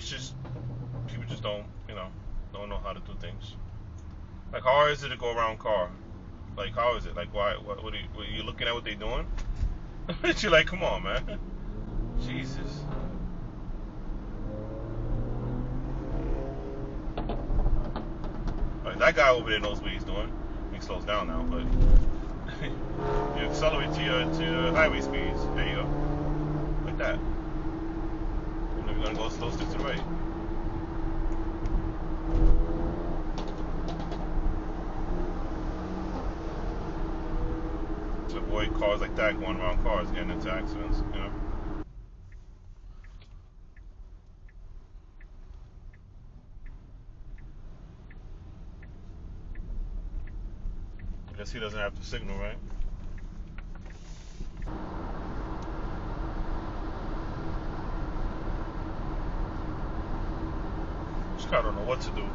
it's just people just don't know how to do things. Like, how hard is it to go around car? Like, how is it? Like, why? What are you looking at what they doing? You're like, come on, man. Jesus. Like, that guy over there knows what he's doing. He slows down now, but you accelerate to your highway speeds. There you go. Like that. And then we're gonna go slow, stick to the right. To avoid cars like that going around cars, getting into accidents, you know. I guess he doesn't have to signal, right? This car don't know what to do.